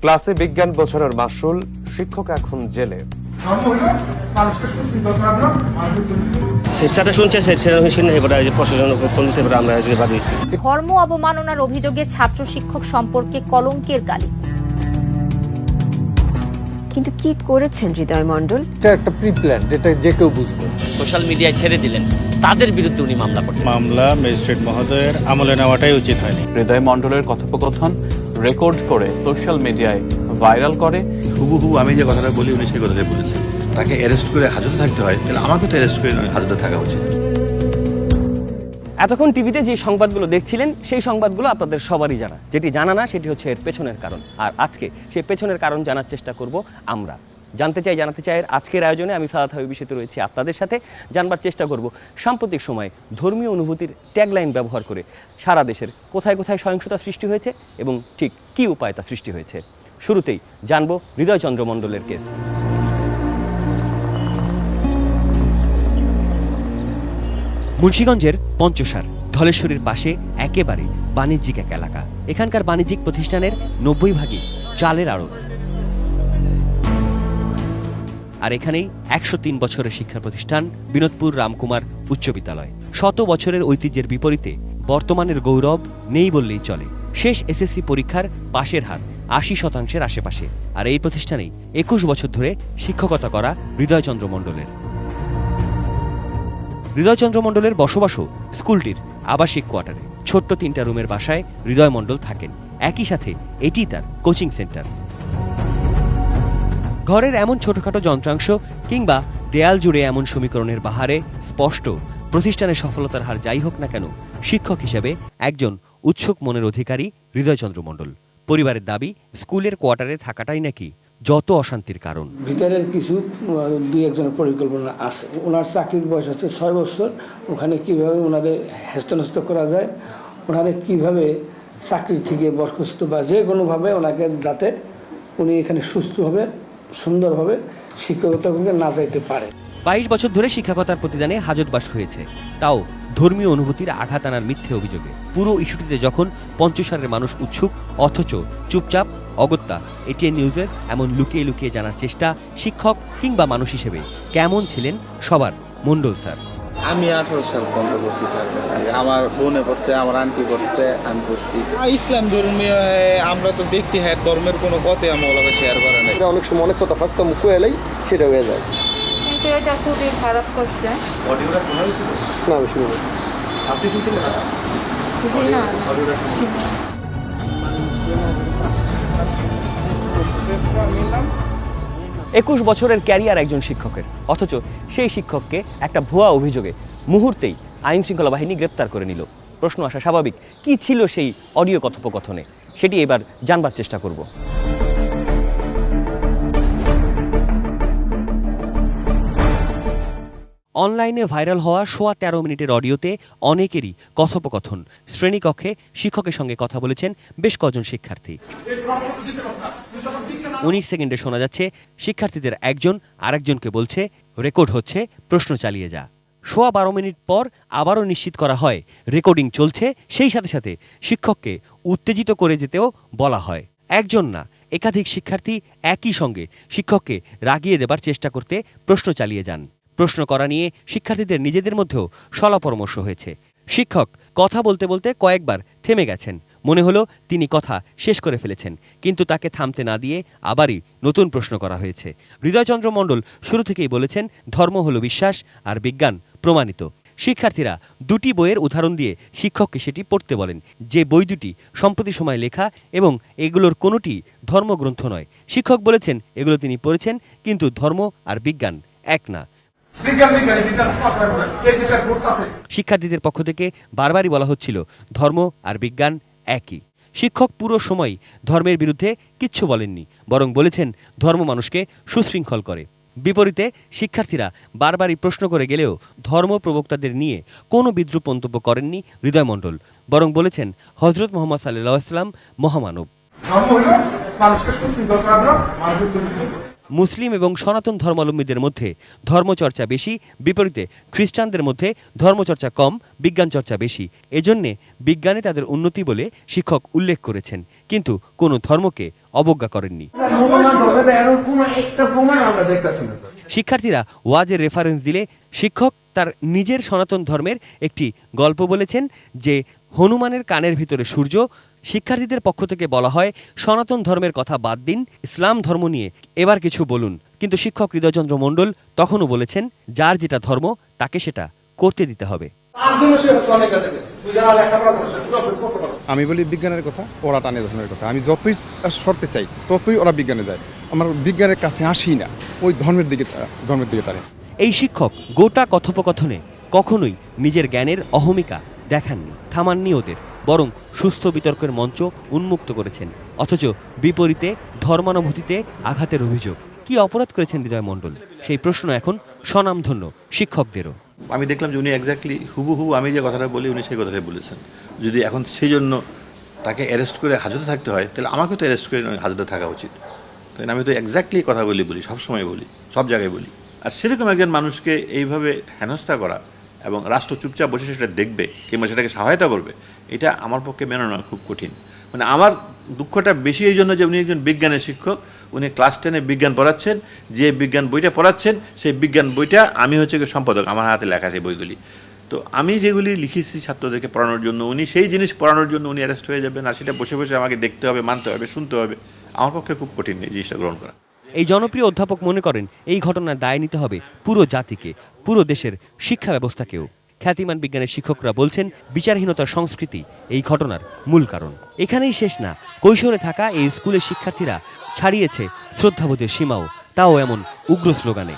ক্লাসে বিজ্ঞান বোঝানোর মাসুল, শিক্ষক এখন জেলে। ধর্ম অবমাননার অভিযোগে ছাত্র শিক্ষক সম্পর্কে কলঙ্কের গালি। কিন্তু কি করেছেন হৃদয় মণ্ডল? এটা একটা প্রি প্ল্যান, এটা যে কেউ বুঝবে। সোশ্যাল মিডিয়ায় ছেড়ে দিলেন, তাদের বিরুদ্ধে উনি মামলা করতেন। মামলা ম্যাজিস্ট্রেট মহোদয়ের আমলে নেওয়াটাই উচিত হয়নি। হৃদয় মণ্ডলের কথোপকথন রেকর্ড করে সোশ্যাল মিডিয়ায় ভাইরাল করে। হুবহু আমি যে কথাটা বলি উনি সেই কথাটাই বলেছেন। তাকে অ্যারেস্ট করে হাজতে থাকতে হয়, তাহলে আমাকে তো অ্যারেস্ট করে হাজতে থাকা উচিত। এতক্ষণ টিভিতে যে সংবাদগুলো দেখছিলেন সেই সংবাদগুলো আপনাদের সবারই জানা। যেটি জানা না সেটি হচ্ছে এর পেছনের কারণ। আর আজকে সেই পেছনের কারণ জানার চেষ্টা করব আমরা। জানতে চাই আজকের আয়োজনে আমি সাদাত হাবিব সেতু রয়েছি আপনাদের সাথে। জানবার চেষ্টা করব সাম্প্রতিক সময়ে ধর্মীয় অনুভূতির ট্যাগলাইন ব্যবহার করে সারা দেশের কোথায় কোথায় সহিংসতা সৃষ্টি হয়েছে এবং ঠিক কী উপায়ে তা সৃষ্টি হয়েছে। শুরুতেই জানব হৃদয়চন্দ্র মণ্ডলের কেস। মুন্সিগঞ্জের পঞ্চসার ধলেশ্বরীর পাশে একেবারে বাণিজ্যিক এক এলাকা। এখানকার বাণিজ্যিক প্রতিষ্ঠানের 90% চালের আড়ত। আর এখানেই 103 বছরের শিক্ষা প্রতিষ্ঠান বিনোদপুর রামকুমার উচ্চ বিদ্যালয়। 100 বছরের ঐতিহ্যের বিপরীতে বর্তমানের গৌরব নেই বললেই চলে। শেষ এসএসসি পরীক্ষার পাশের হার 80% আশেপাশে। আর এই প্রতিষ্ঠানেই 21 বছর ধরে শিক্ষকতা করা হৃদয়চন্দ্র মণ্ডলের। হৃদয়চন্দ্র মণ্ডলের বসবাসও স্কুলটির আবাসিক কোয়ার্টারে। ছোট্ট 3টা রুমের বাসায় হৃদয় মণ্ডল থাকেন। একই সাথে এটি তার কোচিং সেন্টার। ঘরের এমন ছোটখাটো যন্ত্রাংশ কিংবা দেয়াল জুড়ে এমন সমীকরণের বাহারে স্পষ্ট প্রতিষ্ঠানের সফলতার হার যাই হোক না কেন, শিক্ষক হিসেবে একজন উৎসুক মনের অধিকারী হৃদয়চন্দ্র মণ্ডল। পরিবারের দাবি, স্কুলের কোয়ার্টারে থাকাটাই নাকি যত অশান্তির কারণ। ভিতরের কিছু 2-1জনের পরিকল্পনা আছে। ওনার চাকরির বয়স আছে 6 বছর। ওখানে কিভাবে ওনারে হেস্তনস্ত করা যায়, ওনারে কিভাবে চাকরি থেকে বরখাস্ত বা যে কোনোভাবে ওনাকে যাতে উনি এখানে সুস্থভাবে সুন্দরভাবে শিক্ষকতা করতে না যাইতে পারে। 22 বছর ধরে শিক্ষকতার প্রতিদানে হাজতবাস হয়েছে, তাও ধর্মীয় অনুভূতির আঘাত আনার মিথ্যে অভিযোগে। পুরো ইস্যুটিতে যখন পঞ্চসারের মানুষ উৎসুক, অথচ চুপচাপ অগত্যা এটিএন নিউজের এমন লুকিয়ে লুকিয়ে জানার চেষ্টা, শিক্ষক কিংবা মানুষ হিসেবে কেমন ছিলেন সবার মণ্ডল স্যার। আমি 18 সাল পর্যন্ত পড়ছি স্যার। আমার বোনে পড়ছে, আমার আন্টি পড়ছে, আমি পড়ছি। ইসলাম ধর্মীয় আমরা তো দেখছি হ্যাঁ ধর্মের কোনো কথাই আমি ওগুলো শেয়ার করে না। অনেক সময় অনেক কথা ফাঁকতাম মুখে এলেই সেটা হয়ে যায়। কিন্তু এটা খুবই খারাপ করছে। অডিওটা শোনা হয়েছিল? না, আমি শুনিনি। আপনি শুনছিলেন না? জি না। অডিওটা 21 বছরের ক্যারিয়ার একজন শিক্ষকের, অথচ সেই শিক্ষককে একটা ভুয়া অভিযোগে মুহূর্তেই আইন শৃঙ্খলা বাহিনী গ্রেপ্তার করে নিল। প্রশ্ন আসা স্বাভাবিক, কি ছিল সেই অডিও কথোপকথনে? সেটি এবার জানবার চেষ্টা করব। অনলাইনে ভাইরাল হওয়া 13.25 মিনিটের অডিওতে অনেকেরই কথোপকথন। শ্রেণীকক্ষে শিক্ষকের সঙ্গে কথা বলেছেন বেশ কজন শিক্ষার্থী। 19 সেকেন্ডে শোনা যাচ্ছে শিক্ষার্থীদের একজন আরেকজনকে বলছে, রেকর্ড হচ্ছে, প্রশ্ন চালিয়ে যা। 12.25 মিনিট পর আবারও নিশ্চিত করা হয় রেকর্ডিং চলছে। সেই সাথে সাথে শিক্ষককে উত্তেজিত করে যেতেও বলা হয়। একজন না, একাধিক শিক্ষার্থী একই সঙ্গে শিক্ষককে রাগিয়ে দেবার চেষ্টা করতে প্রশ্ন চালিয়ে যান। প্রশ্ন করা নিয়ে শিক্ষার্থীদের নিজেদের মধ্যেও শলা-পরামর্শ হয়েছে। শিক্ষক কথা বলতে বলতে কয়েকবার থেমে গেছেন। মনে হলো তিনি কথা শেষ করে ফেলেছেন, কিন্তু তাকে থামতে না দিয়ে আবারই নতুন প্রশ্ন করা হয়েছে। হৃদয়চন্দ্র মণ্ডল শুরু থেকেই বলেছেন, ধর্ম হলো বিশ্বাস আর বিজ্ঞান প্রমাণিত। শিক্ষার্থীরা 2টি বইয়ের উদাহরণ দিয়ে শিক্ষককে সেটি পড়তে বলেন। যে বই দুটি সম্প্রতি সময় লেখা এবং এগুলোর কোনোটি ধর্মগ্রন্থ নয়। শিক্ষক বলেছেন এগুলো তিনি পড়েছেন, কিন্তু ধর্ম আর বিজ্ঞান এক না। শিক্ষার্থীদের পক্ষ থেকে বারবারই বলা হচ্ছিল ধর্ম আর বিজ্ঞান একই। শিক্ষক পুরো সময় ধর্মের বিরুদ্ধে কিচ্ছু বলেননি, বরং বলেছেন ধর্ম মানুষকে সুশৃঙ্খল করে। বিপরীতে শিক্ষার্থীরা বারবারই প্রশ্ন করে গেলেও ধর্ম প্রবক্তাদের নিয়ে কোনো বিদ্রূপ মন্তব্য করেননি হৃদয় মণ্ডল, বরং বলেছেন হযরত মুহাম্মদ সাল্লাল্লাহু আলাইহি ওয়াসাল্লাম মহামানব। মুসলিম এবং সনাতন ধর্মাবলম্বীদের মধ্যে ধর্মচর্চা বেশি, বিপরীতে খ্রিস্টানদের মধ্যে ধর্মচর্চা কম, বিজ্ঞান চর্চা বেশি। এজন্যে বিজ্ঞানে তাদের উন্নতি বলে শিক্ষক উল্লেখ করেছেন, কিন্তু কোনো ধর্মকে অবজ্ঞা করেননি। শিক্ষার্থীরা ওয়াজের রেফারেন্স দিলে শিক্ষক তার নিজের সনাতন ধর্মের একটি গল্প বলেছেন যে হনুমানের কানের ভিতরে সূর্য। শিক্ষার্থীদের পক্ষ থেকে বলা হয়, সনাতন ধর্মের কথা বাদ দিন, ইসলাম ধর্ম নিয়ে এবার কিছু বলুন। কিন্তু শিক্ষক হৃদয়চন্দ্র মণ্ডল তখনও বলেছেন, যার যেটা ধর্ম তাকে সেটা করতে দিতে হবে। আমি বলি বিজ্ঞানের কথা, ওরা টানে ধর্মের কথা। আমি যতই সরতে চাই ততই ওরা বিজ্ঞানে যায়। আমার বিজ্ঞানের কাছে আসি না, ওই ধর্মের দিকে টানে। এই শিক্ষক গোটা কথোপকথনে কখনোই নিজের জ্ঞানের অহমিকা দেখাননি, থামাননি ওদের, বরং সুস্থ বিতর্কের মঞ্চ উন্মুক্ত করেছেন। অথচ বিপরীতে ধর্মানুভূতিতে আঘাতের অভিযোগ। কি অপরাধ করেছেন হৃদয় মণ্ডল? সেই প্রশ্ন এখন স্বনামধন্য শিক্ষকদেরও। আমি দেখলাম যে উনি এক্স্যাক্টলি হুবহু আমি যে কথাটা বলি উনি সেই কথাটাই বলেছেন। যদি এখন সেই জন্য তাকে অ্যারেস্ট করে হাজতে থাকতে হয়, তাহলে আমাকে তো অ্যারেস্ট করে হাজতে থাকা উচিত। তাই আমি তো এক্স্যাক্টলি কথা বলি, সবসময় বলি, সব জায়গায় বলি। আর সেরকম একজন মানুষকে এইভাবে হেনস্থা করা এবং রাষ্ট্র চুপচাপ বসে সেটা দেখবে কিংবা সেটাকে সহায়তা করবে, এটা আমার পক্ষে মেনে নেওয়া খুব কঠিন। মানে আমার দুঃখটা বেশি এই জন্য যে উনি একজন বিজ্ঞানের শিক্ষক, উনি ক্লাস 10-এ বিজ্ঞান পড়াচ্ছেন, যে বিজ্ঞান বইটা পড়াচ্ছেন সেই বিজ্ঞান বইটা আমি হচ্ছে সম্পাদক, আমার হাতে লেখা সেই বইগুলি। তো আমি যেগুলি লিখেছি ছাত্রদেরকে পড়ানোর জন্য, উনি সেই জিনিস পড়ানোর জন্য উনি অ্যারেস্ট হয়ে যাবেন, আর সেটা বসে বসে আমাকে দেখতে হবে, মানতে হবে, শুনতে হবে। আমার পক্ষে খুব কঠিন এই জিনিসটা গ্রহণ করা। এই জনপ্রিয় অধ্যাপক মনে করেন এই ঘটনার দায় নিতে হবে পুরো জাতিকে, পুরো দেশের শিক্ষা ব্যবস্থাকেও। খ্যাতিমান বিজ্ঞানের শিক্ষকরা বলছেন, বিচারহীনতার সংস্কৃতি এই ঘটনার মূল কারণ। এখানেই শেষ না, কৈশোরে থাকা এই স্কুলের শিক্ষার্থীরা ছাড়িয়েছে শ্রদ্ধাবোধের সীমাও, তাও এমন উগ্র স্লোগানে।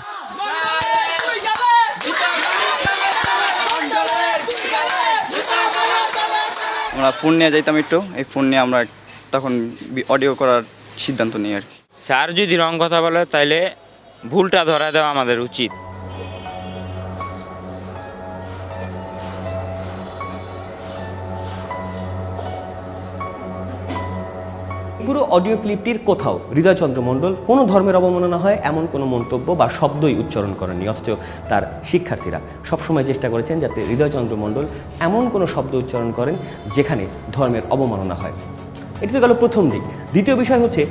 আমরা ফোন নিয়ে যাইতাম একটু, এই ফোন নিয়ে আমরা তখন অডিও করার সিদ্ধান্ত নিই আর কি। স্যার যদি রং কথা বলে তাইলে ভুলটা ধরা দেওয়া আমাদের উচিত। পুরো অডিও ক্লিপটির কোথাও হৃদয়চন্দ্র মণ্ডল কোনো ধর্মের অবমাননা হয় এমন কোনো মন্তব্য বা শব্দই উচ্চারণ করেননি। অথচ তার শিক্ষার্থীরা সবসময় চেষ্টা করেছেন যাতে হৃদয়চন্দ্র মণ্ডল এমন কোনো শব্দ উচ্চারণ করেন যেখানে ধর্মের অবমাননা হয়। এটি তো গেল প্রথম দিক। দ্বিতীয় বিষয় হচ্ছে,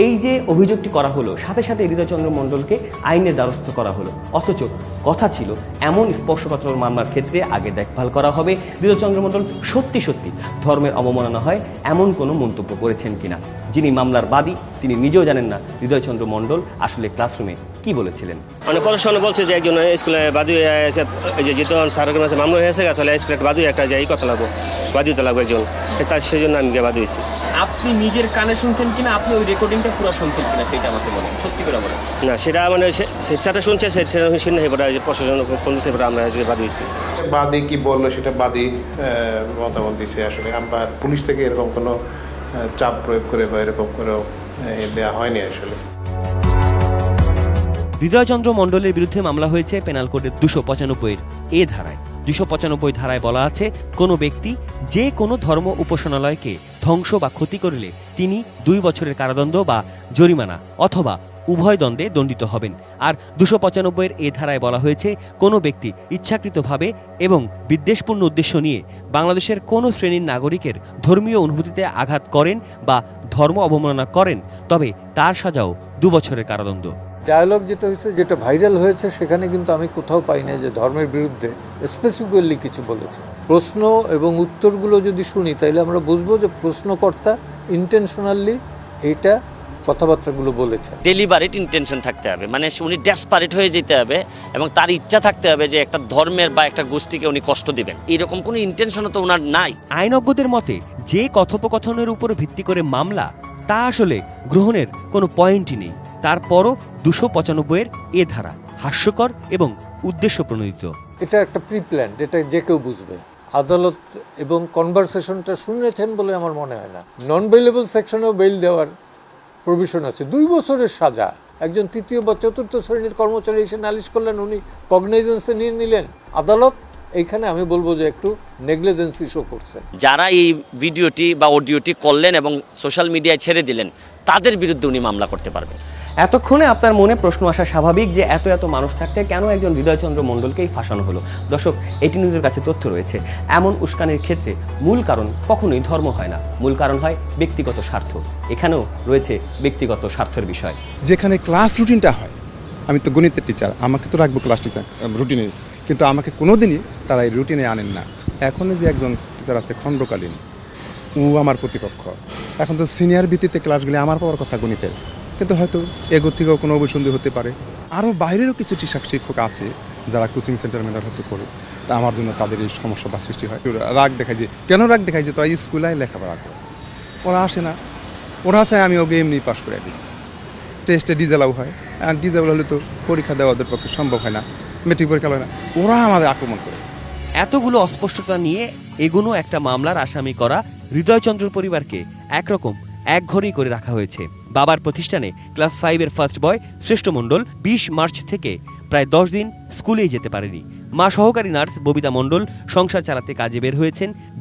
এই যে অভিযোগটি করা হলো, সাথে সাথে হৃদয়চন্দ্র মণ্ডলকে আইনের দ্বারস্থ করা হলো। অথচ কথা ছিল এমন স্পর্শকাতর মামলার ক্ষেত্রে আগে দেখভাল করা হবে হৃদয়চন্দ্র মণ্ডল সত্যি সত্যি ধর্মের অবমাননা হয় এমন কোনো মন্তব্য করেছেন কিনা। যিনি মামলার বাদী তিনি নিজেও জানেন না হৃদয়চন্দ্র মণ্ডল আসলে ক্লাসরুমে কি বলেছিলেন। মানে কত সময় বলছে যে একজন স্কুলে বাদী যে যেহেতু স্যারের কাছে মামলা হয়েছে, তাহলে স্কুলে বাদী একটা যে এই কথা লাগবো, বাদীতে লাগবে একজন, সেই জন্য আমি বাদী হয়েছি। আপনি নিজের কানে শুনছেন কিনা, আপনি ওই রেকর্ডিংটা পুরো শুনছেন কিনা সেটা আমাকে বলেন, সত্যি করে বলেন। না, সেটা মানে সেটা শুনছে, সেটা শুনে প্রশাসন কোন আমরা বাদী হয়েছি। বাদী কি বললো সেটা বাদী মতামত দিচ্ছে। আসলে আমরা পুলিশ থেকে এরকম কোনো চাপ প্রয়োগ করে বা এরকম করেও দেওয়া হয়নি আসলে। হৃদয়চন্দ্র মণ্ডলের বিরুদ্ধে মামলা হয়েছে পেনাল কোডের 295-এর এ ধারায়। 295 ধারায় বলা আছে, কোনো ব্যক্তি যে কোনো ধর্ম উপাসনালয়কে ধ্বংস বা ক্ষতি করলে তিনি 2 বছরের কারাদণ্ড বা জরিমানা অথবা উভয় দণ্ডে দণ্ডিত হবেন। আর 295-এর এ ধারায় বলা হয়েছে, কোনো ব্যক্তি ইচ্ছাকৃতভাবে এবং বিদ্বেষপূর্ণ উদ্দেশ্য নিয়ে বাংলাদেশের কোনো শ্রেণীর নাগরিকের ধর্মীয় অনুভূতিতে আঘাত করেন বা ধর্ম অবমাননা করেন, তবে তার সাজাও 2 বছরের কারাদণ্ড। ডায়ালগ যেটা হয়েছে, যেটা ভাইরাল হয়েছে, সেখানে কিন্তু আমি কোথাও পাই না যে ধর্মের বিরুদ্ধে স্পেসিফিক্যালি কিছু বলেছে। প্রশ্ন এবং উত্তরগুলো যদি শুনি তাহলে আমরা বুঝবো যে প্রশ্নকর্তা ইন্টেনশনালি এইটা কথাবার্তাগুলো বলেছে। ডেলিভারেট ইন্টেনশন থাকতে হবে, মানে উনি ডেসপারেট হয়ে যেতে হবে এবং তার ইচ্ছা থাকতে হবে যে একটা ধর্মের বা একটা গোষ্ঠীকে উনি কষ্ট দিবেন, এরকম কোনো ইন্টেনশনও তো ওনার নাই। আইনজ্ঞদের মতে যে কথোপকথনের উপর ভিত্তি করে মামলা, তা আসলে গ্রহণের কোনো পয়েন্টই নেই। তারপরও 295-এর এ ধারা হাস্যকর এবং উদ্দেশ্য প্রণোদিত। এটা একটা প্রি প্ল্যান, এটা যে কেউ বুঝবে। আদালত এবং কনভারসেশনটা শুনেছেন বলে আমার মনে হয় না। নন বেইলেবল সেকশনেও বেইল দেওয়ার প্রভিশন আছে। 2 বছরের সাজা। একজন 3য় বা 4র্থ শ্রেণীর কর্মচারী এসে নালিশ করলেন, উনি কগনাইজেন্সে নিয়ে নিলেন। আদালত এইখানে আমি বলবো যে একটু নেগলিজেন্সি শো করছেন। যারা এই ভিডিওটি বা অডিওটি করলেন এবং সোশ্যাল মিডিয়ায় ছেড়ে দিলেন তাদের বিরুদ্ধে উনি মামলা করতে পারবেন। এতক্ষণে আপনার মনে প্রশ্ন আসা স্বাভাবিক যে এত মানুষ থাকতে কেন একজন হৃদয়চন্দ্র মণ্ডলকেই ফাঁসানো হলো। দর্শক, এটি নিউজের কাছে তথ্য রয়েছে, এমন উস্কানির ক্ষেত্রে মূল কারণ কখনোই ধর্ম হয় না, মূল কারণ হয় ব্যক্তিগত স্বার্থ। এখানেও রয়েছে ব্যক্তিগত স্বার্থের বিষয়। যেখানে ক্লাস রুটিনটা হয়, আমি তো গণিতের টিচার, আমাকে তো রাখবো ক্লাস টিচার রুটিনে, কিন্তু আমাকে কোনোদিনই তারা এই রুটিনে আনেন না। এখন যে একজন টিচার আছে খণ্ডকালীন, ও আমার প্রতিপক্ষ। এখন তো সিনিয়র ভিত্তিতে ক্লাসগুলি আমার পাওয়ার কথা গণিতের, কিন্তু হয়তো এগোর থেকেও কোনো অভিসন্ধি হতে পারে। আরও বাইরেরও কিছু শিক্ষক আছে যারা কোচিং সেন্টার ম্যানেজার হতে করে, তা আমার জন্য তাদের এই সমস্যাটা সৃষ্টি হয়। রাগ দেখায় যে কেন রাগ দেখায় যে তারা স্কুলে লেখাপড়া করে, ওরা আসে না, ওরা চায় আমি ওকে এমনি পাস করে দিই। টেস্টে ডিজেলাও হয়, আর ডিজেল হলে তো পরীক্ষা দেওয়া ওদের পক্ষে সম্ভব হয় না, মেট্রিক পরীক্ষা হয় না, ওরা আমাদের আক্রমণ করে। এতগুলো অস্পষ্টতা নিয়ে এগোনো একটা মামলার আসামি করা হৃদয়চন্দ্র পরিবারকে একরকম একঘরেই করে রাখা হয়েছে। বাবার প্রতিষ্ঠানে ক্লাস 5-এর ফার্স্ট বয় শ্রেষ্ঠ মণ্ডল 20 মার্চ থেকে প্রায় 10 দিন স্কুলেই যেতে পারেনি। মা সহকারী নার্স ববিতা মণ্ডল সংসার চালাতে কাজে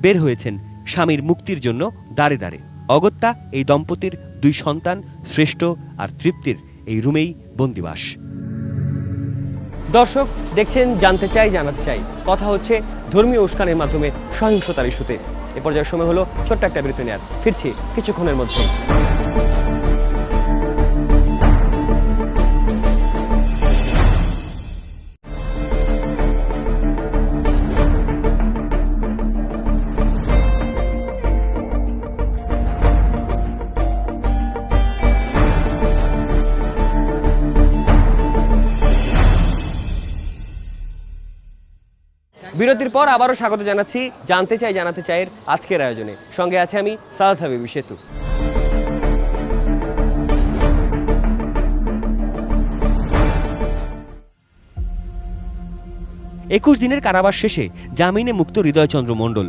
বের হয়েছেন স্বামীর মুক্তির জন্য দাঁড়ে দাঁড়ে। অগত্যা এই দম্পতির 2 সন্তান শ্রেষ্ঠ আর তৃপ্তির এই রুমেই বন্দিবাস। দর্শক দেখছেন জানতে চাই জানাতে চাই, কথা হচ্ছে ধর্মীয় উস্কানির মাধ্যমে সহিংসতার ইস্যুতে। এ পর্যায়ের সময় হলো ছোট্ট একটা বিরতি নেওয়ার, ফিরছি কিছুক্ষণের মধ্যে। বিরতির পর আবারও স্বাগত জানাচ্ছি জানতে চাই জানাতে চাইয়ের আজকের আয়োজনে। সঙ্গে আছে আমি সাদাত হাবিবি সেতু। 21 দিনের কারাবাস শেষে জামিনে মুক্ত হৃদয়চন্দ্র মণ্ডল।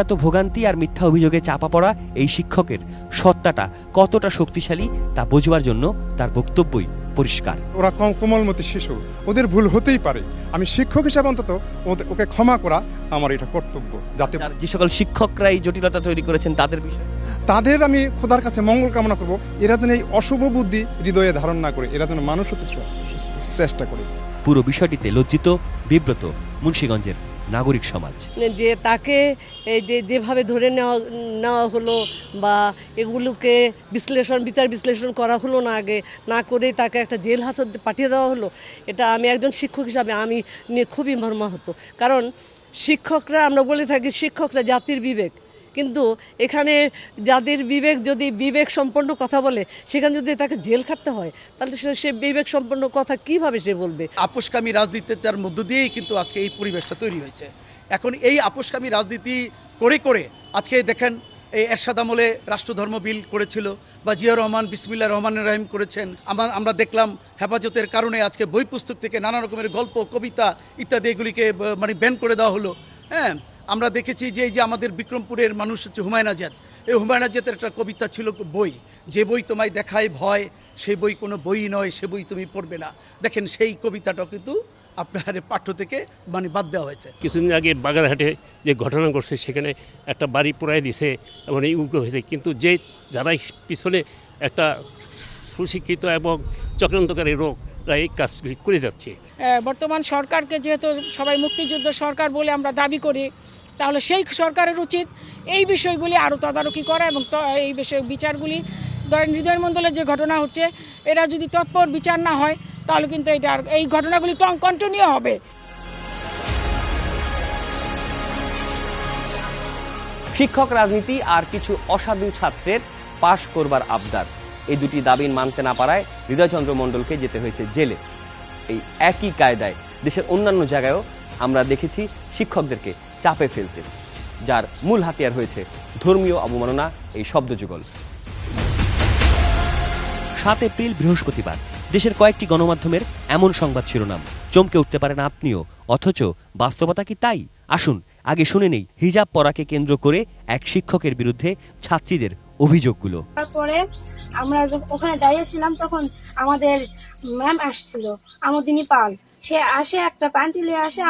এত ভোগান্তি আর মিথ্যা অভিযোগে চাপা পড়া এই শিক্ষকের সত্তাটা কতটা শক্তিশালী তা বোঝবার জন্য তার বক্তব্যই পরিষ্কার। ওরা কোমলমতি শিশু, ওদের ভুল হতেই পারে। আমি শিক্ষক হিসাবে অন্তত ওকে ক্ষমা করা আমার এটা কর্তব্য। যাতে যে সকল শিক্ষকরা এই জটিলতা তৈরি করেছেন তাদের বিষয়ে তাদের আমি খোদার কাছে মঙ্গল কামনা করব, এরা যেন এই অশুভ বুদ্ধি হৃদয়ে ধারণ না করে, এরা যেন মানুষ হতে চেষ্টা করে। পুরো বিষয়টিতে লজ্জিত বিব্রত মুন্সিগঞ্জের নাগরিক সমাজ। যে তাকে এই যেভাবে ধরে নেওয়া হলো বা এগুলোকে বিচার বিশ্লেষণ করা হলো না, আগে না করে তাকে একটা জেল হাজতে পাঠিয়ে দেওয়া হলো, এটা আমি একজন শিক্ষক হিসাবে আমি খুবই মর্মাহত। কারণ শিক্ষকরা, আমরা বলে থাকি শিক্ষকরা জাতির বিবেক, কিন্তু এখানে যাদের বিবেক যদি বিবেক সম্পন্ন কথা বলে, সেখানে যদি তাকে জেল খাটতে হয়, তাহলে সে বিবেক সম্পন্ন কথা কিভাবে সে বলবে? আপোষকামী রাজনীতির মধ্য দিয়েই কিন্তু আজকে এই পরিবেশটা তৈরি হয়েছে। এখন এই আপোষকামী রাজনীতি করে আজকে দেখেন এই এরশাদ আমলে রাষ্ট্রধর্ম বিল করেছিল, বা জিয়াউর রহমান বিসমিল্লাহির রহমানির রহিম করেছেন। আমরা দেখলাম হেফাজতের কারণে আজকে বই পুস্তক থেকে নানা রকমের গল্প, কবিতা ইত্যাদি এগুলিকে ব্যান করে দেওয়া হলো। হ্যাঁ, আমরা দেখেছি যে এই যে আমাদের বিক্রমপুরের মানুষ হচ্ছে হুমায়ুন আজাদ, এই হুমায়ুন আজাদের একটা কবিতা ছিল বই, যে বই তোমায় দেখায় ভয়, সেই বই কোনো বই নয়, সে বই তুমি পড়বে না। দেখেন সেই কবিতাটাও কিন্তু আপনার পাঠ্য থেকে বাদ দেওয়া হয়েছে। কিছুদিন আগে বাগেরহাটে যে ঘটনা ঘটছে, সেখানে একটা বাড়ি পোড়ায় দিছে এবং এই উগ্র হয়েছে, কিন্তু যারা পিছনে একটা সুশিক্ষিত এবং চক্রান্তকারী লোকরা এই কাজগুলি করে যাচ্ছে। বর্তমান সরকারকে যেহেতু সবাই মুক্তিযুদ্ধ সরকার বলে আমরা দাবি করি, তাহলে সেই সরকারের উচিত এই বিষয়গুলি আরও তদারকি করা এবং এই বিষয় বিচারগুলি, ধরেন হৃদয় মণ্ডলের যে ঘটনা হচ্ছে, এরা যদি তৎপর বিচার না হয় তাহলে কিন্তু এই ঘটনাগুলি কন্টিনিউ হবে। শিক্ষক রাজনীতি আর কিছু অসাধু ছাত্রের পাশ করবার আবদার, এই দুটি দাবি মানতে না পারায় হৃদয়চন্দ্র মণ্ডলকে যেতে হয়েছে জেলে। এই একই কায়দায় দেশের অন্যান্য জায়গায়ও আমরা দেখেছি শিক্ষকদেরকে চাপে ফেলতে, যার মূল হাতিয়ার হয়েছে ধর্মীয় অবমাননা, এই শব্দযুগল। 7 এপ্রিল বৃহস্পতিবার দেশের কয়েকটি গণমাধ্যমের এমন সংবাদ শিরোনাম, চমকে উঠতে পারেন আপনিও, অথচ বাস্তবতা কি তাই? আসুন আগে শুনে নেই হিজাব পরাকে কেন্দ্র করে এক শিক্ষকের বিরুদ্ধে ছাত্রীদের অভিযোগগুলো। তারপরে আমরা ওখানে দাঁড়িয়েছিলাম, তখন আমাদের ম্যাম আসছিল, আমোদিনী পাল, সে আসে একটা প্যান্টি নিয়ে আসে।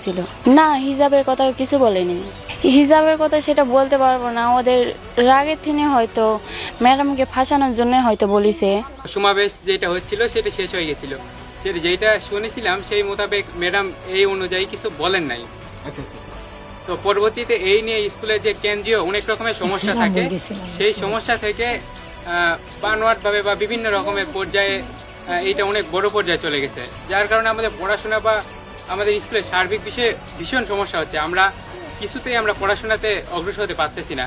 ছিল না, হিজাবের কথা কিছু বলেনি। হিজাবের কথা সেটা বলতে পারবো না, ওদের রাগের থেকে হয়তো ম্যাডামকে ফাঁসানোর জন্য হয়তো বলিছে। সমাবেশ যেটা হচ্ছিল সেটা শেষ হয়ে গেছিল, সেটা যেটা শুনেছিলাম সেই মোতাবেক ম্যাডাম এই অনুযায়ী কিছু বলেন নাই। তো পরবর্তীতে এই নিয়ে স্কুলের যে কেন্দ্রীয় অনেক রকমের সমস্যা থাকে, সেই সমস্যা থেকে বানোয়াটভাবে বা বিভিন্ন রকমের পর্যায়ে এইটা অনেক বড় পর্যায়ে চলে গেছে, যার কারণে আমাদের পড়াশোনা বা আমাদের স্কুলের সার্বিক বিষয়ে ভীষণ সমস্যা হচ্ছে। আমরা কিছুতেই আমরা পড়াশোনাতে অগ্রসর হতে পারতেছি না।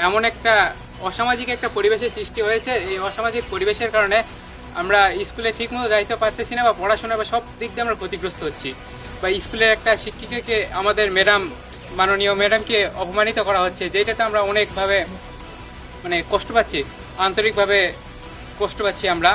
এমন একটা অসামাজিক একটা পরিবেশের সৃষ্টি হয়েছে, এই অসামাজিক পরিবেশের কারণে আমরা স্কুলে ঠিকমতো যাইতে পারতেছি না বা পড়াশোনা বা সব দিক দিয়ে আমরা ক্ষতিগ্রস্ত হচ্ছি। বা স্কুলের একটা শিক্ষিকাকে আমাদের মাননীয় ম্যাডামকে অপমানিত করা হচ্ছে, যেটাতে আমরা অনেকভাবে কষ্ট পাচ্ছি, আন্তরিকভাবে কষ্ট পাচ্ছি আমরা।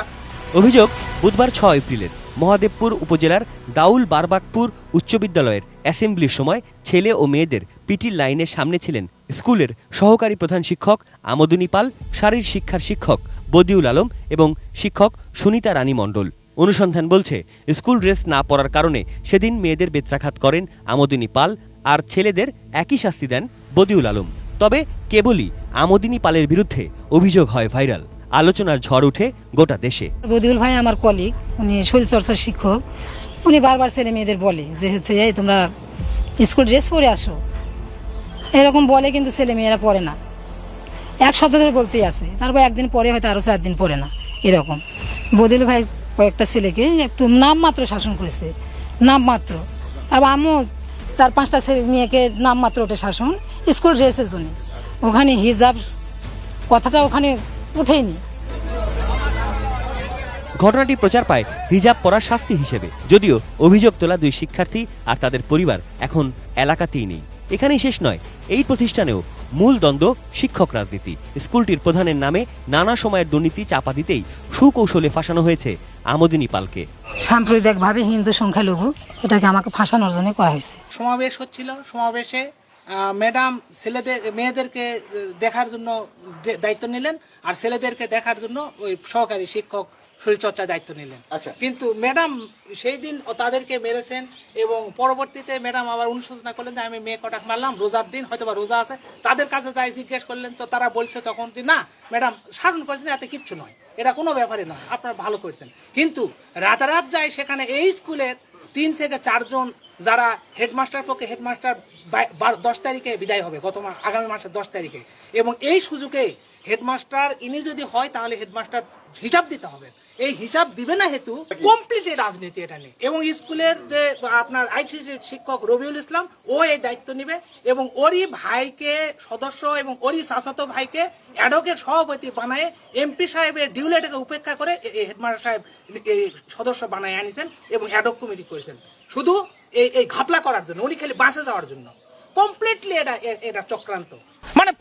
অভিযোগ বুধবার 6 এপ্রিলের মহাদেবপুর উপজেলার দাউল বারবাকপুর উচ্চ বিদ্যালয়ের অ্যাসেম্বলির সময় ছেলে ও মেয়েদের পিটির লাইনের সামনে ছিলেন স্কুলের সহকারী প্রধান শিক্ষক আমোদিনী পাল, শারীর শিক্ষার শিক্ষক বদিউল আলম এবং শিক্ষক সুনিতা রানী মণ্ডল। অনুসন্ধান বলছে, স্কুল ড্রেস না পরার কারণে সেদিন মেয়েদের বেত্রাঘাত করেন আমোদিনী পাল আর ছেলেদের একই শাস্তি দেন বদিউল আলম। তবে কেবলই আমোদিনী পালের বিরুদ্ধে অভিযোগ হয় ভাইরাল, আলোচনার ঝড় উঠে গোটা দেশে। বদিউল ভাই আমার কলিগ, উনি শরীরচর্চার শিক্ষক, উনি বারবার ছেলে মেয়েদের বলে যে এই তোমরা স্কুল ড্রেস পরে আসো, এরকম বলে, কিন্তু ছেলে মেয়েরা পরে না। এক সপ্তাহ ধরে বলতেই আছে, তারপর একদিন পরে হয়তো আরো 4 দিন পরে না, এরকম। বদিউল ভাই কয়েকটা ছেলেকে একটু নামমাত্র শাসন করেছে, নামমাত্র। তারপর আমিও 4-5টা ছেলে মেয়েকে নামমাত্র ওটা শাসন স্কুল ড্রেসের জন্য। ওখানে হিজাব কথাটা ওখানে উঠেইনি। ঘটনাটি প্রচার পায় হিজাব পরার শাস্তি হিসেবে, যদিও অভিযোগ তোলা 2 শিক্ষার্থী আর তাদের পরিবার এখন এলাকাতেই নেই। এখানেই শেষ নয়, এই প্রতিষ্ঠানেও মূল দ্বন্দ্ব শিক্ষক রাজনীতি। স্কুলটির প্রধানের নামে নানা সময়ের দুর্নীতি চাপা দিতেই সুকৌশলে ফাঁসানো হয়েছে আমোদিনী পালকে। সাম্প্রদায়িকভাবে হিন্দু সংখ্যালঘু, এটাকে আমাকে ফাঁসানোর জন্য করা হয়েছে। সমাবেশ হচ্ছিল, সমাবেশে ম্যাডাম মেয়েদেরকে দেখার জন্য দায়িত্ব নিলেন, আর ছেলেদেরকে দেখার জন্য ওই সহকারী শিক্ষক শরীরচর্চার দায়িত্ব নিলেন। কিন্তু ম্যাডাম সেই দিন তাদেরকে মেরেছেন এবং পরবর্তীতে ম্যাডাম আবার অনুশোচনা করলেন যে আমি মেয়ে কটাক মারলাম, রোজার দিন হয়তো বা রোজা আছে। তাদের কাছে যাই জিজ্ঞেস করলেন, তো তারা বলছে তখন না ম্যাডাম শাসন করেছেন, এতে কিচ্ছু নয়, এটা কোনো ব্যাপারই নয়, আপনারা ভালো করেছেন। কিন্তু রাতারাত যায় সেখানে এই স্কুলের 3 থেকে 4 জন যারা হেডমাস্টার পক্ষে, হেডমাস্টার 10 তারিখে বিদায় হবে, আগামী মাসের 10 তারিখে, এবং এই সুযোগে হেডমাস্টার ইনি যদি হয় তাহলে হেডমাস্টার হিসাব দিতে হবে। এই হিসাব দিবে না হেতু কমপ্লিট রাজনীতি এটা নিয়ে, এবং স্কুলের যে আপনার আইসি শিক্ষক রবিউল ইসলাম ও এই দায়িত্ব নেবে এবং ওরই ভাইকে সদস্য এবং ওরই চাচাতো ভাইকে অ্যাডভোকেট সভাপতি বানায় এমপি সাহেবের ডিউলেটাকে উপেক্ষা করে হেডমাস্টার সাহেব সদস্য বানায় আনিছেন এবং অ্যাডক কমিটি করেছেন শুধু এই ঘাপলা করার জন্য, উনি খালি বাসে যাওয়ার জন্য। কমপ্লিটলি এটা চক্রান্ত,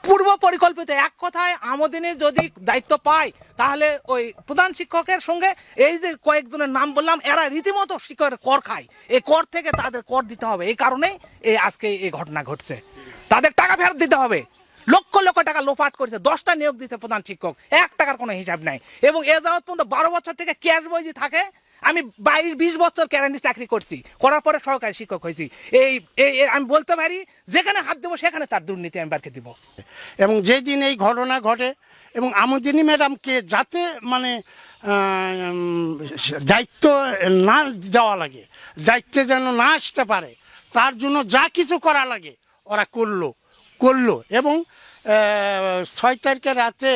পূর্ব পরিকল্পিত। এক কথায় আমোদিনী যদি দায়িত্ব পায় তাহলে ওই প্রধান শিক্ষকের সঙ্গে এই যে কয়েকজনের নাম বললাম, এরা রীতিমতো শিক্ষকের কর খায়, এই কর থেকে তাদের কর দিতে হবে। এই কারণেই আজকে এই ঘটনা ঘটছে, তাদের টাকা ফেরত দিতে হবে। লক্ষ লক্ষ টাকা লোপাট করেছে, 10টা নিয়োগ দিতে প্রধান শিক্ষক, 1 টাকার কোনো হিসাব নাই। এবং এ যাওয়ার পর্যন্ত 12 বছর থেকে ক্যাশ বই থাকে। আমি 22-20 বছর গ্যারান্টি চাকরি করছি, করার পরে সহকারী শিক্ষক হয়েছি। আমি বলতে পারি যেখানে হাত দেবো সেখানে তার দুর্নীতি আমি বারকে দিব। এবং যেদিন এই ঘটনা ঘটে এবং আমোদিনী ম্যাডামকে যাতে দায়িত্ব না দেওয়া লাগে, দায়িত্বে যেন না আসতে পারে, তার জন্য যা কিছু করা লাগে ওরা করলো। এবং 6 তারিখের রাতে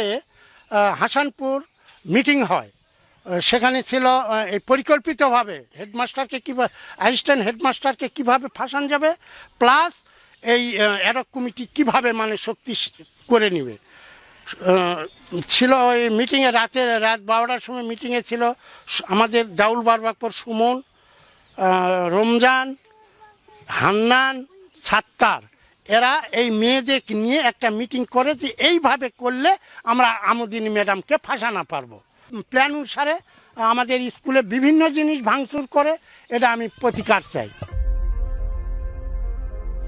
হাসানপুর মিটিং হয়, সেখানে ছিল এই পরিকল্পিতভাবে হেডমাস্টারকে কীভাবে, অ্যাসিস্ট্যান্ট হেডমাস্টারকে কীভাবে ফাঁসানো যাবে, প্লাস এই অ্যাডক কমিটি কীভাবে শক্তি করে নেবে ছিল। ওই মিটিংয়ে রাত 12টার সময় মিটিংয়ে ছিল আমাদের দাউল বারবাকপুর সুমন, রমজান, হান্নান, সাত্তার, এরা এই মেয়েদের নিয়ে একটা মিটিং করে যে এইভাবে করলে আমরা আমোদিনী ম্যাডামকে ফাঁসানো পারবো। প্ল্যান অনুসারে আমাদের স্কুলে বিভিন্ন জিনিস ভাঙচুর করে, এটা আমি প্রতিকার চাই।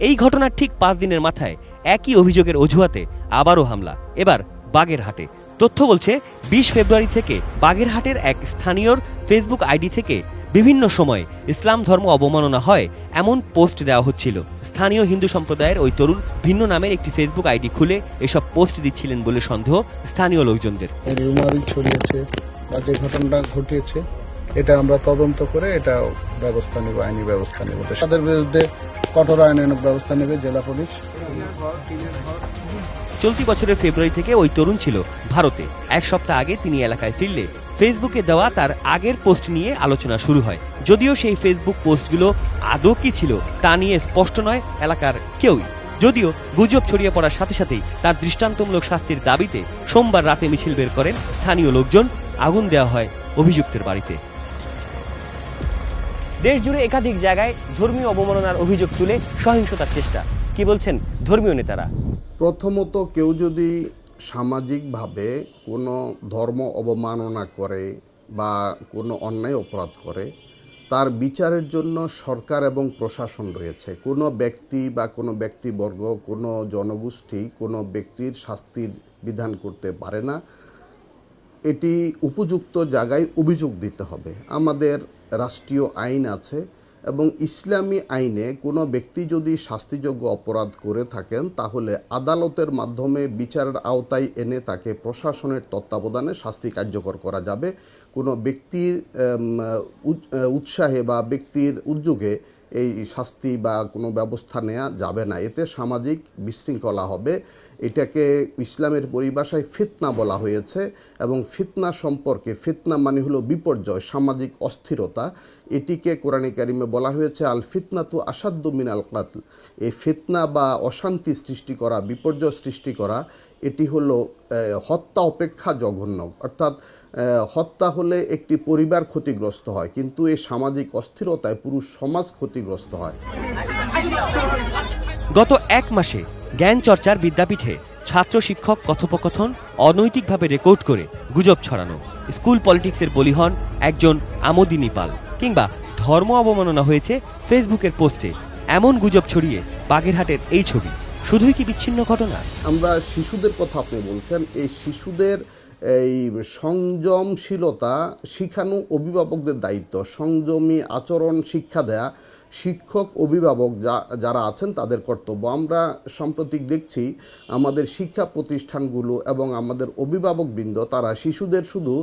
এই ঘটনার ঠিক 5 দিনের মাথায় একই অভিযোগের অজুহাতে আবারও হামলা, এবার বাগেরহাটে। তথ্য বলছে 20 ফেব্রুয়ারি থেকে বাগেরহাটের এক স্থানীয়র ফেসবুক আইডি থেকে বিভিন্ন সময়ে ইসলাম ধর্ম অবমাননা হয় এমন পোস্ট দেওয়া হচ্ছিল। স্থানীয় হিন্দু সম্প্রদায়ের ওই তরুণ ভিন্ন নামের একটি ফেসবুক আইডি খুলে এসব পোস্ট দিচ্ছিলেন বলে সন্দেহ স্থানীয় লোকজনদের। ছড়িয়েছে বা যে ঘটনাটা ঘটিয়েছে এটা আমরা তদন্ত করে এটা ব্যবস্থা নেব, আইনি ব্যবস্থা নেব। তাদের বিরুদ্ধে কঠোর আইনানুগ ব্যবস্থা নেবে জেলা পুলিশ। চলতি বছরের ফেব্রুয়ারি থেকে ওই তরুণ ছিল ভারতে। এক সপ্তাহ আগে তিনি এলাকায় ফিরলে ফেসবুকে দেওয়া তার আগের পোস্ট নিয়ে আলোচনা শুরু হয়। যদিও সেই ফেসবুক পোস্টগুলো আদৌ কি ছিল তা নিয়ে স্পষ্ট নয় এলাকার কেউই। যদিও গুজব ছড়িয়ে পড়ার সাথে সাথেই তার দৃষ্টান্তমূলক শাস্তির দাবিতে সোমবার রাতে মিছিল বের করেন স্থানীয় লোকজন। আগুন দেওয়া হয় অভিযুক্তের বাড়িতে। দেশ জুড়ে একাধিক জায়গায় ধর্মীয় অবমাননার অভিযোগ তুলে সহিংসতার চেষ্টা। কি বলছেন ধর্মীয় নেতারা? প্রথমত, কেউ যদি সামাজিকভাবে কোনো ধর্ম অবমাননা করে বা কোনো অন্যায় অপরাধ করে, তার বিচারের জন্য সরকার এবং প্রশাসন রয়েছে। কোনো ব্যক্তি বা কোনো ব্যক্তিবর্গ, কোনো জনগোষ্ঠী কোনো ব্যক্তির শাস্তির বিধান করতে পারে না। এটি উপযুক্ত জায়গায় অভিযোগ দিতে হবে। আমাদের রাষ্ট্রীয় আইন আছে এবং ইসলামী আইনে কোনো ব্যক্তি যদি শাস্তিযোগ্য অপরাধ করে থাকেন তাহলে আদালতের মাধ্যমে বিচারের আওতায় এনে তাকে প্রশাসনের তত্ত্বাবধানে শাস্তি কার্যকর করা যাবে। কোনো ব্যক্তির উৎসাহে বা ব্যক্তির উদ্যোগে এই শাস্তি বা কোনো ব্যবস্থা নেওয়া যাবে না। এতে সামাজিক বিশৃঙ্খলা হবে। এটাকে ইসলামের পরিভাষায় ফিতনা বলা হয়েছে এবং ফিতনা সম্পর্কে, ফিতনা মানে হলো বিপর্যয়, সামাজিক অস্থিরতা। এটিকে কোরআনে কারিমে বলা হয়েছে আল ফিতনাতু আসাদ্দু মিনাল কাতল। এই ফিতনা বা অশান্তি সৃষ্টি করা, বিপর্যয় সৃষ্টি করা, এটি হলো হত্যা অপেক্ষা জঘন্য। অর্থাৎ হত্যা হলে একটি পরিবার ক্ষতিগ্রস্ত হয়, কিন্তু এই সামাজিক অস্থিরতায় পুরো সমাজ ক্ষতিগ্রস্ত হয়। গত এক মাসে জ্ঞান চর্চার বিদ্যাপীঠে ছাত্র শিক্ষক কথোপকথন অনৈতিকভাবে রেকর্ড করে গুজব ছড়ানো, স্কুল পলিটিক্সের বলি হন একজন আমোদিনী পাল, কিংবা ধর্ম অবমাননা হয়েছে ফেসবুকের পোস্টে, এমন গুজব ছড়িয়ে বাগেরহাটের এই ছবি। শুধুই কি বিচ্ছিন্ন ঘটনা? আমরা শিশুদের কথা আপনি বলছেন, এই শিশুদের এই সংযমশীলতা শিখানো অভিভাবকদের দায়িত্ব। সংযমী আচরণ শিক্ষা দেয়া শিক্ষক অভিভাবক যারা আছেন তাদের কর্তব্য। আমরা সাম্প্রতিক দেখছি আমাদের শিক্ষা প্রতিষ্ঠানগুলো এবং আমাদের অভিভাবকবৃন্দ তারা শিশুদের শুধু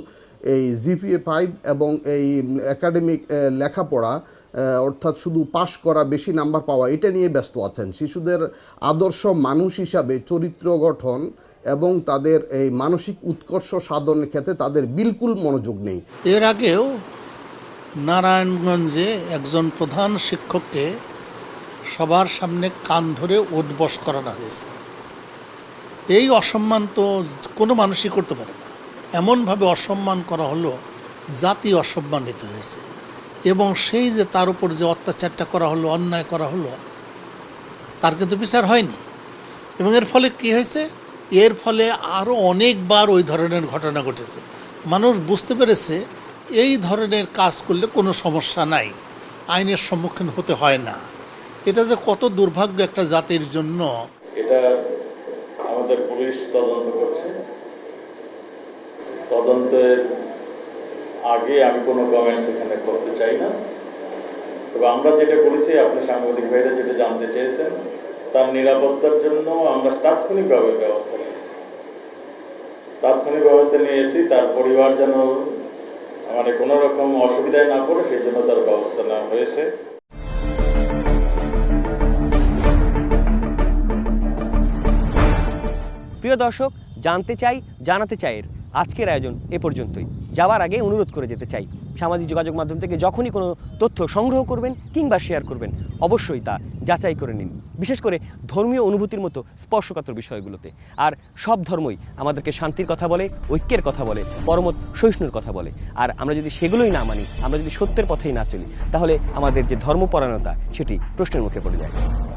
এই জিপিএ 5 এবং এই একাডেমিক লেখাপড়া, অর্থাৎ শুধু পাশ করা, বেশি নাম্বার পাওয়া, এটা নিয়ে ব্যস্ত আছেন। শিশুদের আদর্শ মানুষ হিসাবে চরিত্র গঠন এবং তাদের এই মানসিক উৎকর্ষ সাধনের ক্ষেত্রে তাদের বিলকুল মনোযোগ নেই। এর আগেও নারায়ণগঞ্জে একজন প্রধান শিক্ষককে সবার সামনে কান ধরে উঠবস করানো হয়েছে। এই অসম্মান তো কোনো মানুষই করতে পারে না। এমনভাবে অসম্মান করা হলো, জাতি অসম্মানিত হয়েছে। এবং সেই যে তার উপর যে অত্যাচারটা করা হলো, অন্যায় করা হলো, তার কিন্তু বিচার হয়নি। এবং এর ফলে কী হয়েছে? এর ফলে আরও অনেকবার ওই ধরনের ঘটনা ঘটেছে। মানুষ বুঝতে পেরেছে এই ধরনের কাজ করলে কোনো সমস্যা নাই, আইনের সম্মুখীন হতে হয় না। এটা যে কত দুর্ভাগ্য একটা জাতির জন্য। এটা আমাদের পুলিশ তদন্ত করছে। তদন্তের আগে আমি কোনো কমেন্টস এখানে করতে চাই না। তবে আমরা যেটা বলেছি, আপনি সাংবাদিক ভাইরা যেটা জানতে চেয়েছেন, তার নিরাপত্তার জন্য আমরা তাৎক্ষণিকভাবে ব্যবস্থা নিয়েছি। তার পরিবার যেন কোনো রকম অসুবিধায় না পড়ে সেই জন্য তার ব্যবস্থা নেওয়া হয়েছে। প্রিয় দর্শক, জানতে চাই জানাতে চাই আজকের আয়োজন এ পর্যন্তই। যাওয়ার আগে অনুরোধ করে যেতে চাই, সামাজিক যোগাযোগ মাধ্যম থেকে যখনই কোনো তথ্য সংগ্রহ করবেন কিংবা শেয়ার করবেন অবশ্যই তা যাচাই করে নিন, বিশেষ করে ধর্মীয় অনুভূতির মতো স্পর্শকাতর বিষয়গুলোতে। আর সব ধর্মই আমাদেরকে শান্তির কথা বলে, ঐক্যের কথা বলে, পরমত সহিষ্ণুর কথা বলে। আর আমরা যদি সেগুলোই না মানি, আমরা যদি সত্যের পথেই না চলি, তাহলে আমাদের যে ধর্মপরায়ণতা সেটি প্রশ্নের মুখে পড়ে যায়।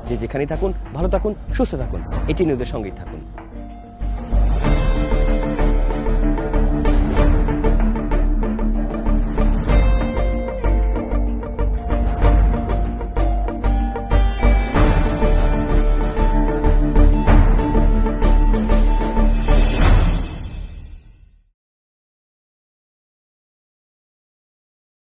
যে যেখানেই থাকুন, ভালো থাকুন, সুস্থ থাকুন, এটি নিউজের সঙ্গেই থাকুন।